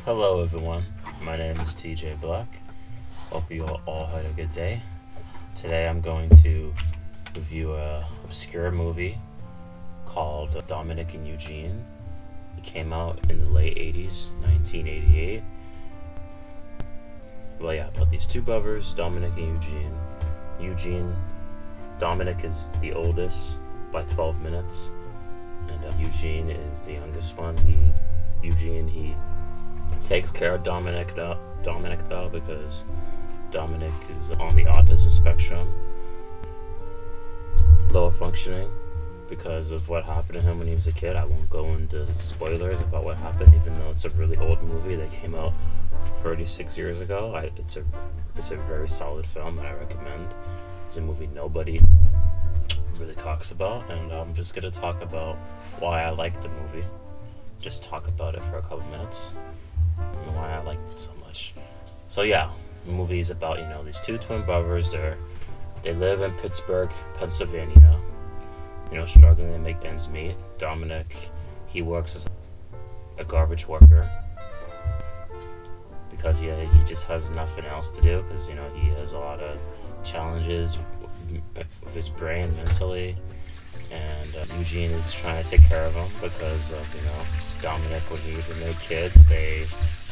Hello everyone, my name is TJ Blaque. Hope you all had a good day. Today I'm going to review a obscure movie called Dominick and Eugene. It came out in the late 80s, 1988. Well, yeah, about these two brothers, Dominick and Eugene. Dominick is the oldest by 12 minutes, and Eugene is the youngest one. Eugene takes care of Dominick though, because Dominick is on the autism spectrum, lower functioning because of what happened to him when he was a kid. I won't go into spoilers about what happened, even though it's a really old movie that came out 36 years ago. It's a very solid film that I recommend. It's a movie nobody really talks about, and I'm just gonna talk about why I like the movie. Just talk about it for a couple minutes and why I liked it so much. So yeah, the movie is about, these two twin brothers. They live in Pittsburgh, Pennsylvania, struggling to make ends meet. Dominick, he works as a garbage worker because he just has nothing else to do, because he has a lot of challenges with his brain mentally, and Eugene is trying to take care of him because of Dominick, when they were kids, they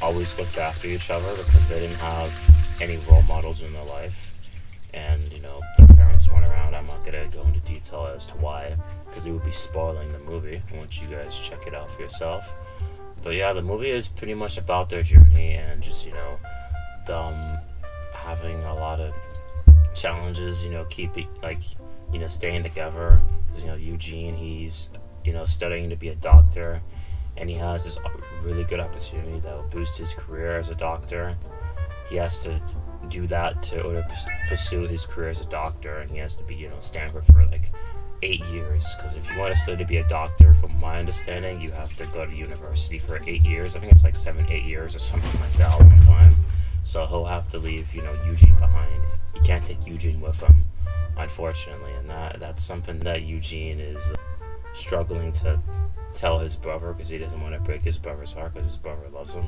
always looked after each other because they didn't have any role models in their life, and their parents weren't around. I'm not gonna go into detail as to why, because it would be spoiling the movie once you guys check it out for yourself. But yeah, the movie is pretty much about their journey and just them having a lot of challenges, staying together, because Eugene, he's studying to be a doctor, and he has this really good opportunity that will boost his career as a doctor. He has to do that in order to pursue his career as a doctor, and he has to be Stanford for 8 years, because if you want to study to be a doctor, from my understanding, you have to go to university for 8 years. I think it's 7-8 years or something like that one time. So he'll have to leave Eugene behind. He can't take Eugene with him, unfortunately, and that's something that Eugene is struggling to tell his brother, because he doesn't want to break his brother's heart, because his brother loves him.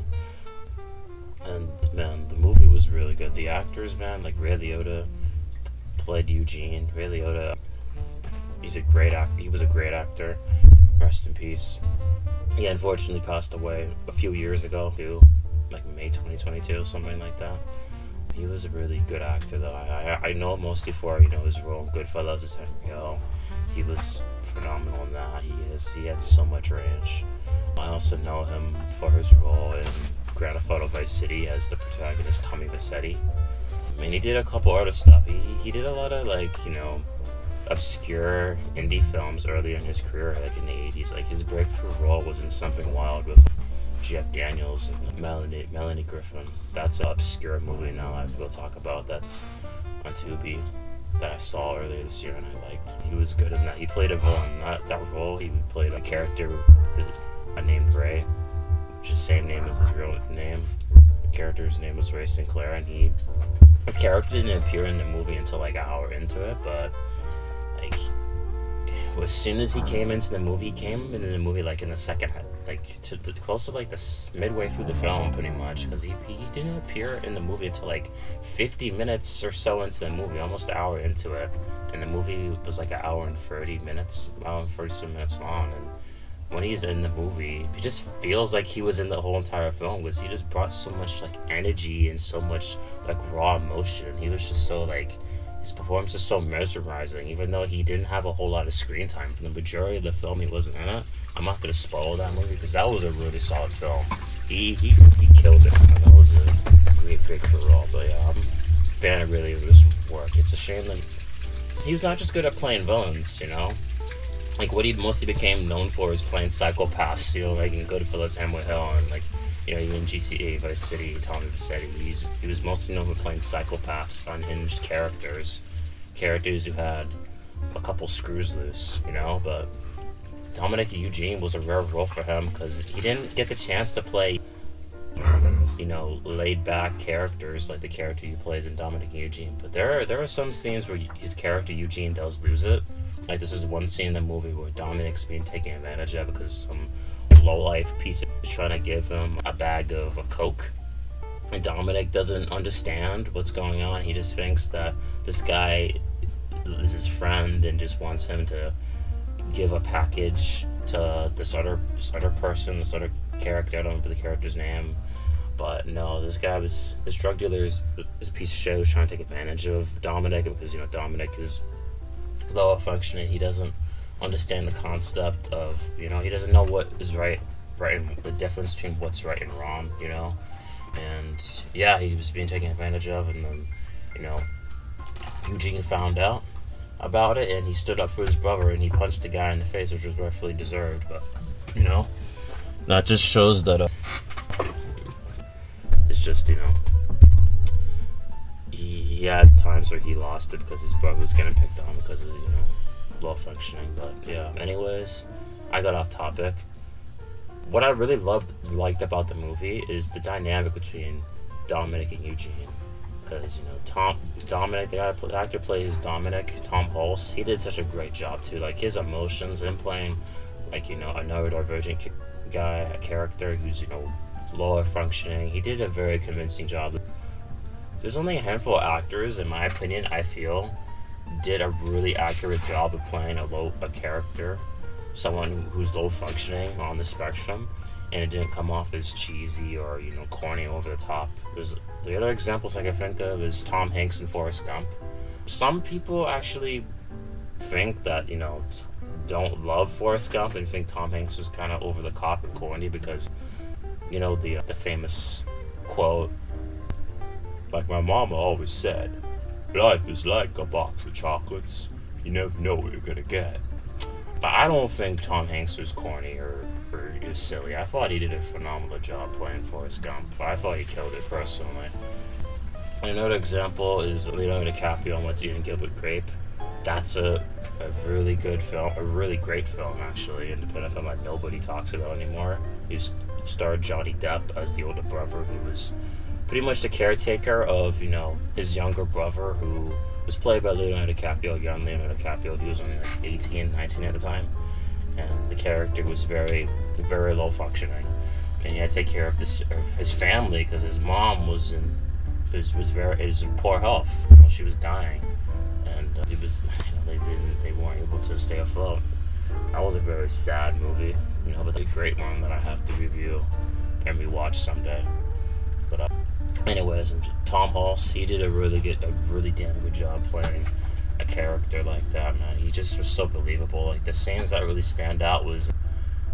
And man, the movie was really good. The actors, man, Ray Liotta played Eugene. Ray Liotta, he's a great actor. He was a great actor. Rest in peace. He unfortunately passed away a few years ago too, May 2022, something like that. He was a really good actor though. I know him mostly for his role in Goodfellas as Henry Hill. He was phenomenal in that. He had so much range. I also know him for his role in Grand Theft Auto Vice City as the protagonist, Tommy Vercetti. I mean, he did a couple other stuff. He did a lot of obscure indie films earlier in his career, in the 80s. His breakthrough role was in Something Wild with Jeff Daniels and Melanie Griffin. That's an obscure movie now I will talk about. That's on Tubi, that I saw earlier this year and I liked. He was good in that. He played a villain in that role. He played a character named Ray, which is the same name as his real name. The character's name was Ray Sinclair, and his character didn't appear in the movie until an hour into it, but as soon as he came into the movie, in the second, close to the midway through the film, pretty much, because he didn't appear in the movie until 50 minutes or so into the movie, almost an hour into it, and the movie was an hour and 30 minutes, hour and 37 minutes long, and when he's in the movie, he just feels like he was in the whole entire film, because he just brought so much energy and so much raw emotion. He was just so his performance is so mesmerizing, even though he didn't have a whole lot of screen time. For the majority of the film, he wasn't in it. I'm not going to spoil that movie, because that was a really solid film. He killed it. That was a great breakthrough role. But yeah, I'm a fan of really his work. It's a shame that he was not just good at playing villains, what he mostly became known for is playing psychopaths, in Goodfellas, Henry Hill, and even GTA Vice City, Tommy Vercetti. He was mostly known for playing psychopaths, unhinged characters who had a couple screws loose, but Dominick and Eugene was a rare role for him, because he didn't get the chance to play laid back characters like the character he plays in Dominick and Eugene. But there are some scenes where his character Eugene does lose it. This is one scene in the movie where Dominick's being taken advantage of because some low-life piece is trying to give him a bag of coke. And Dominick doesn't understand what's going on. He just thinks that this guy is his friend and just wants him to give a package to this other person, this other character. I don't remember the character's name. But no, this drug dealer is a piece of shit who's trying to take advantage of Dominick because, Dominick is lower functioning. He doesn't understand the concept of, he doesn't know what is right and the difference between what's right and wrong, And yeah, he was being taken advantage of, and then, Eugene found out about it, and he stood up for his brother, and he punched the guy in the face, which was rightfully deserved. But, that just shows that it's just, he had times where he lost it because his brother was getting picked on because of, low functioning. But yeah, anyways, I got off topic. What I really liked about the movie is the dynamic between Dominick and Eugene. Because, Dominick, the actor plays Dominick, Tom Hulce, he did such a great job too. Like, his emotions, him playing, like, a neurodivergent guy, a character who's, lower functioning, he did a very convincing job. There's only a handful of actors, in my opinion, I feel, did a really accurate job of playing a character, someone who's low functioning on the spectrum, and it didn't come off as cheesy or corny over the top. There's the other examples I can think of is Tom Hanks and Forrest Gump. Some people actually think that don't love Forrest Gump and think Tom Hanks was kind of over the top and corny because the famous quote, like my mama always said, life is like a box of chocolates. You never know what you're gonna get. But I don't think Tom Hanks was corny or is silly. I thought he did a phenomenal job playing Forrest Gump. I thought he killed it personally. Another example is Leonardo DiCaprio on What's Eating Gilbert Grape. That's a really good film, a really great film actually, independent film that nobody talks about anymore. He starred Johnny Depp as the older brother who was pretty much the caretaker of, his younger brother who was played by Leonardo DiCaprio, young Leonardo DiCaprio. He was only like 18, 19 at the time. And the character was very, very low functioning. And he had to take care of his family because his mom was in poor health. She was dying. And it was, they weren't able to stay afloat. That was a very sad movie, but a great one that I have to review and rewatch someday. But anyways, Tom Hulce, he did a really damn good job playing a character like that, man. He just was so believable. Like, the scenes that really stand out was,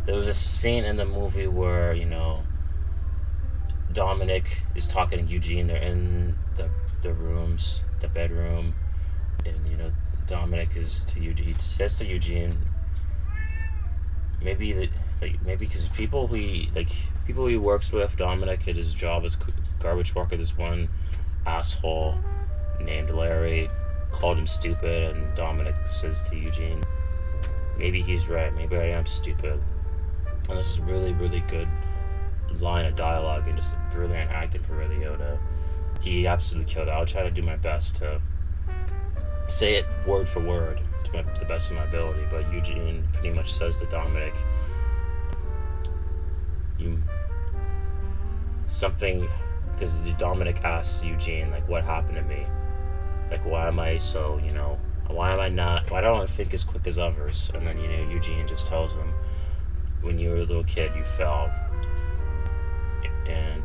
there was a scene in the movie where, Dominick is talking to Eugene. They're in the rooms, the bedroom, and, Dominick is to Eugene. He says to Eugene, maybe because people he works with, Dominick, at his job as garbage worker, this one asshole named Larry called him stupid, and Dominick says to Eugene, maybe he's right, maybe I am stupid. And this is really, really good line of dialogue and just brilliant acting for Ray Liotta. He absolutely killed it. I'll try to do my best to say it word for word to the best of my ability, but Eugene pretty much says to Dominick, because Dominick asks Eugene, like, what happened to me? Like, why am I so, why don't I think as quick as others? And then, Eugene just tells him, when you were a little kid, you fell. And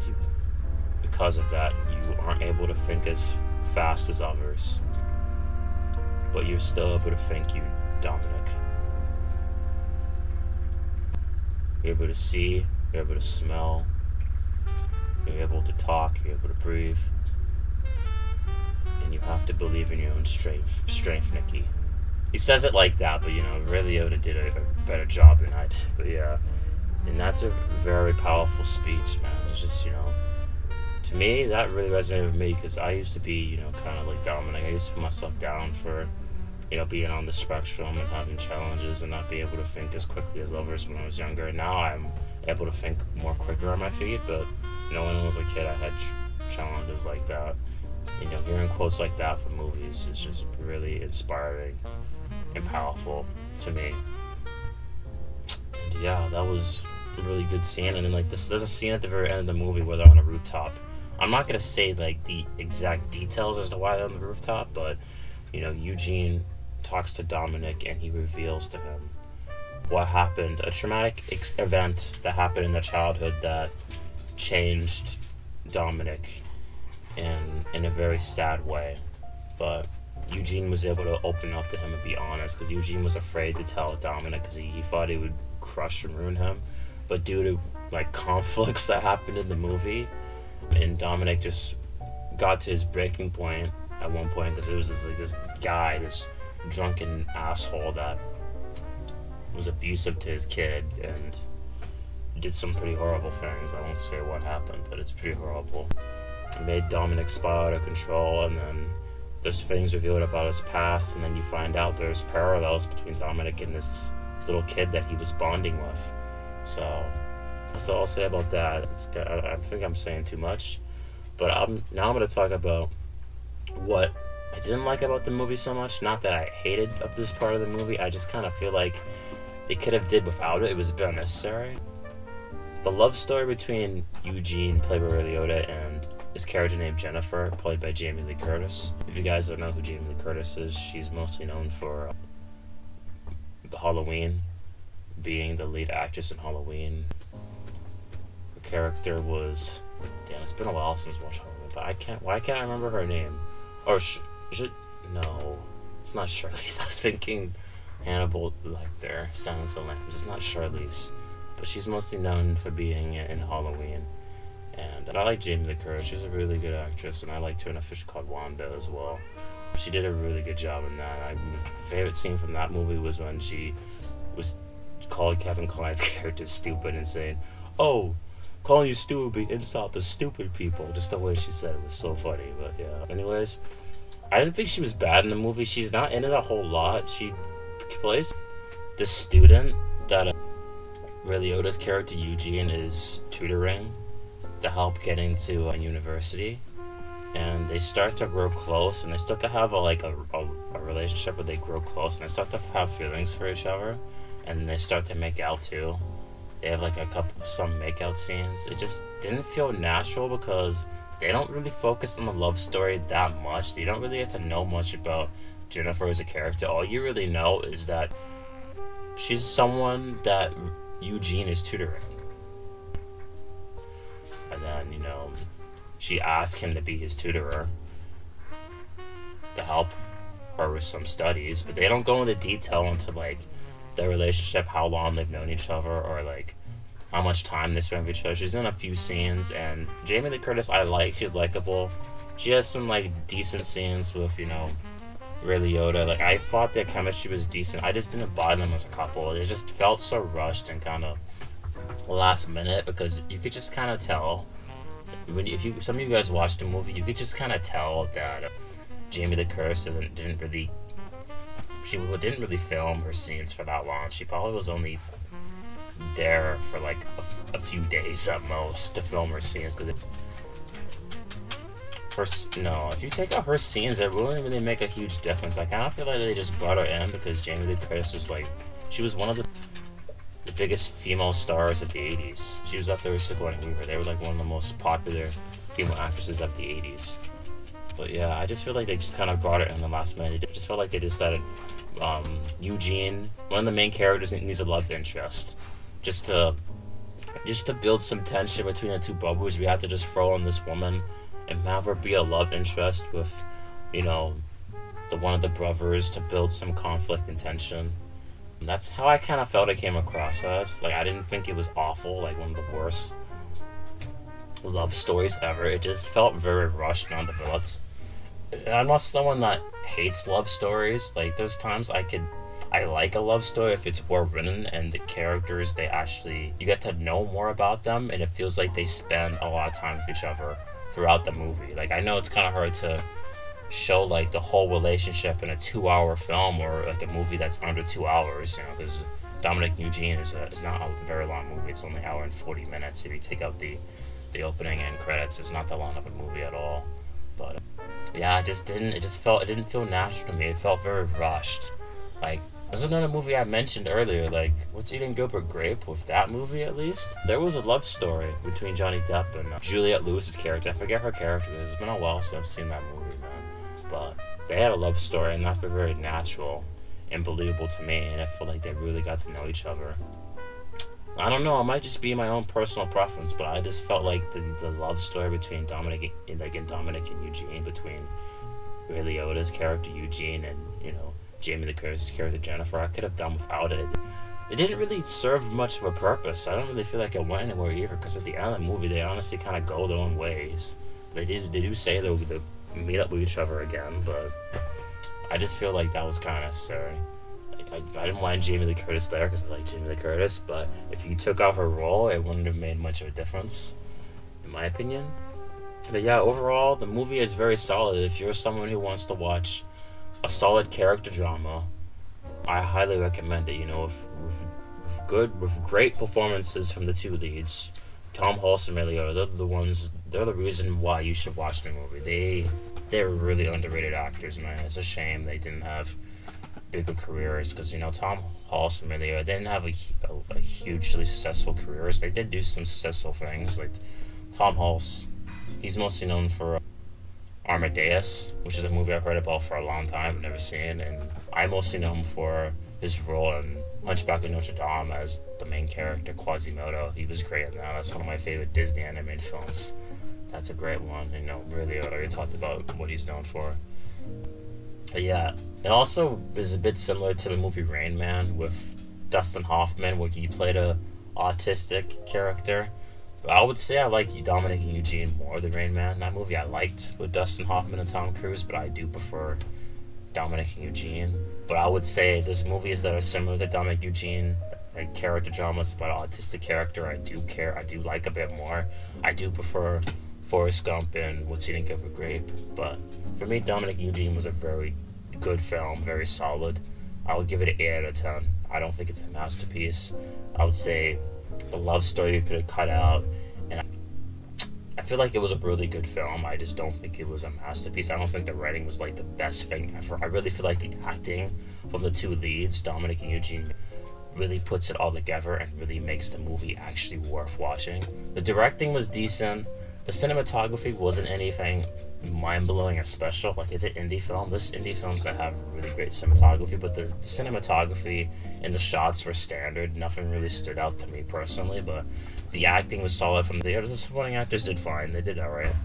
because of that, you aren't able to think as fast as others. But you're still able to think, Dominick. You're able to see, you're able to smell, you're able to talk, you're able to breathe. And you have to believe in your own strength, Nicky. He says it like that, but Ray Liotta did a better job than I did. But yeah, and that's a very powerful speech, man. It's just, to me, that really resonated with me because I used to be, kind of like Dominick. I used to put myself down for, being on the spectrum and having challenges and not being able to think as quickly as others when I was younger. And now I'm able to think more quicker on my feet, but, when I was a kid, I had challenges like that. Hearing quotes like that from movies is just really inspiring and powerful to me. And yeah, that was really good scene. And then like there's a scene at the very end of the movie where they're on a rooftop. I'm not gonna say like the exact details as to why they're on the rooftop, but Eugene talks to Dominick and he reveals to him what happened, a traumatic event that happened in their childhood that changed Dominick in a very sad way. But Eugene was able to open up to him and be honest, because Eugene was afraid to tell Dominick because he thought it would crush and ruin him. But due to like conflicts that happened in the movie, and Dominick just got to his breaking point at one point, because it was this guy, this drunken asshole that was abusive to his kid and did some pretty horrible things. I won't say what happened, but it's pretty horrible. It made Dominick spiral out of control, and then there's things revealed about his past, and then you find out there's parallels between Dominick and this little kid that he was bonding with. So that's all I'll say about that. I think I'm saying too much, but now I'm going to talk about what I didn't like about the movie so much. Not that I hated of this part of the movie, I just kind of feel like they could have did without it. It was a bit unnecessary. The love story between Eugene, played by Ray Liotta, and his character named Jennifer, played by Jamie Lee Curtis. If you guys don't know who Jamie Lee Curtis is, she's mostly known for Halloween, being the lead actress in Halloween. Her character was... Damn, it's been a while since I watched Halloween, but why can't I remember her name? Or no, it's not Charlize. I was thinking Hannibal Lecter, Silence of the Lambs. It's not Charlize, but she's mostly known for being in Halloween. And I like Jamie Lee Curtis. She's a really good actress, and I liked her in A Fish Called Wanda as well. She did a really good job in that. My favorite scene from that movie was when she was called Kevin Kline's character stupid and saying, "Oh, calling you stupid would be insult to stupid people." Just the way she said it was so funny. But yeah. Anyways, I didn't think she was bad in the movie. She's not in it a whole lot. She plays the student that Ray Liotta's character Eugene is tutoring to help get into a university, and they start to grow close, and they start to have a relationship where they grow close, and they start to have feelings for each other, and they start to make out too. They have like some make out scenes. It just didn't feel natural because they don't really focus on the love story that much. You don't really get to know much about Jennifer as a character. All you really know is that she's someone that Eugene is tutoring. And then, she asked him to be his tutorer to help her with some studies, but they don't go into detail into like their relationship, how long they've known each other, or like how much time they spend with each other. She's in a few scenes, and Jamie Lee Curtis I like. She's likable. She has some like decent scenes with Ray Liotta. Like, I thought their chemistry was decent. I just didn't buy them as a couple. It just felt so rushed and kind of last minute, because you could just kind of tell if some of you guys watched the movie, you could just kind of tell that Jamie Lee Curtis didn't really film her scenes for that long. She probably was only there for like a few days at most to film her scenes, because if you take out her scenes, it wouldn't really make a huge difference. I kind of feel like they just brought her in because Jamie Lee Curtis was like, she was one of the biggest female stars of the 80s. She was up there with Sigourney Weaver. They were like one of the most popular female actresses of the 80s. But yeah, I just feel like they just kind of brought it in the last minute. It just felt like they decided Eugene, one of the main characters, needs a love interest. Just to build some tension between the two brothers, we had to just throw in this woman and have her be a love interest with, the one of the brothers, to build some conflict and tension. And that's how I kind of felt it came across as. Like, I didn't think it was awful, like one of the worst love stories ever. It just felt very rushed and undeveloped. And I'm not someone that hates love stories. Like, there's times I like a love story if it's well written and the characters, you get to know more about them, and it feels like they spend a lot of time with each other throughout the movie. Like, I know it's kind of hard to show like the whole relationship in a 2-hour film, or like a movie that's under 2 hours, because Dominick and Eugene is not a very long movie. It's only an hour and 40 minutes. If you take out the opening and credits, it's not that long of a movie at all. But yeah, it didn't feel natural to me. It felt very rushed. Like, There's another movie I mentioned earlier, like, What's Eating Gilbert Grape? With that movie, at least, there was a love story between Johnny Depp and Juliette Lewis's character. I forget her character. It's been a while since I've seen that movie, man. But they had a love story, and that felt very natural and believable to me, and I feel like they really got to know each other. I don't know, it might just be my own personal preference, but I just felt like the love story between Dominick and Eugene, between Ray Liotta's character Eugene and, Jamie Lee Curtis's character Jennifer, I could have done without it. It didn't really serve much of a purpose. I don't really feel like it went anywhere either, because at the end of the movie, they honestly kind of go their own ways. They do say they'll meet up with each other again, but I just feel like that was kind of necessary. I didn't mind Jamie Lee Curtis there because I like Jamie Lee Curtis, but if you took out her role, it wouldn't have made much of a difference, in my opinion. But yeah, overall, the movie is very solid. If you're someone who wants to watch a solid character drama, I highly recommend it. With great performances from the two leads, Tom Hulce and Ray Liotta, they're the reason why you should watch the movie. They're really underrated actors, man. It's a shame they didn't have bigger careers, because Tom Hulce and Ray Liotta didn't have a hugely successful careers. They did do some successful things, like Tom Hulce. He's mostly known for Amadeus, which is a movie I've heard about for a long time, but never seen, and I mostly know him for his role in Hunchback of Notre Dame as the main character, Quasimodo. He was great in that. That's one of my favorite Disney animated films. That's a great one. Really, I already talked about what he's known for. But yeah, it also is a bit similar to the movie Rain Man with Dustin Hoffman, where he played a autistic character. But I would say I like Dominick and Eugene more than Rain Man. That movie I liked with Dustin Hoffman and Tom Cruise, but I do prefer Dominick and Eugene. But I would say there's movies that are similar to Dominick and Eugene, like character dramas about an autistic character. I do like a bit more. I do prefer Forrest Gump and What's Eating Gilbert Grape. But for me, Dominick and Eugene was a very good film, very solid. I would give it an 8 out of 10. I don't think it's a masterpiece. I would say the love story you could have cut out, and I feel like it was a really good film. I just don't think it was a masterpiece. I don't think the writing was like the best thing ever. I really feel like the acting from the two leads, Dominick and Eugene, really puts it all together and really makes the movie actually worth watching. The directing was decent. The cinematography wasn't anything mind-blowing or special. Like, it's an indie film. There's indie films that have really great cinematography, but the cinematography and the shots were standard. Nothing really stood out to me personally, but the acting was solid from the supporting actors did fine. They did alright.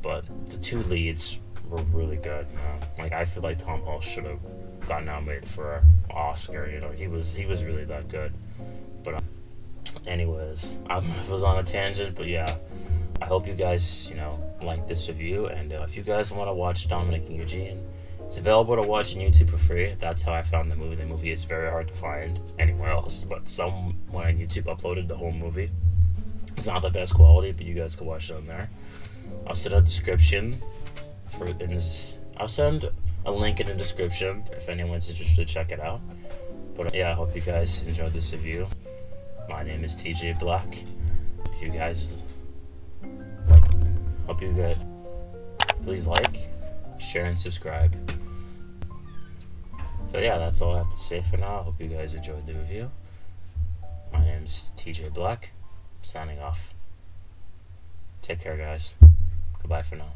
But the two leads were really good, man. Like, I feel like Tom Hulce should have gotten nominated for an Oscar. He was really that good. But anyways, I was on a tangent, but yeah. I hope you guys, like this review, and if you guys want to watch Dominick and Eugene, it's available to watch on YouTube for free. That's how I found the movie. The movie is very hard to find anywhere else, but someone on YouTube uploaded the whole movie. It's not the best quality, but you guys can watch it on there. I'll send a description I'll send a link in the description if anyone's interested to check it out. But yeah, I hope you guys enjoyed this review. My name is TJ Blaque. If you guys hope you guys please like, share, and subscribe. So yeah, that's all I have to say for now. I hope you guys enjoyed the review. My name's TJ Blaque, signing off. Take care, guys. Goodbye for now.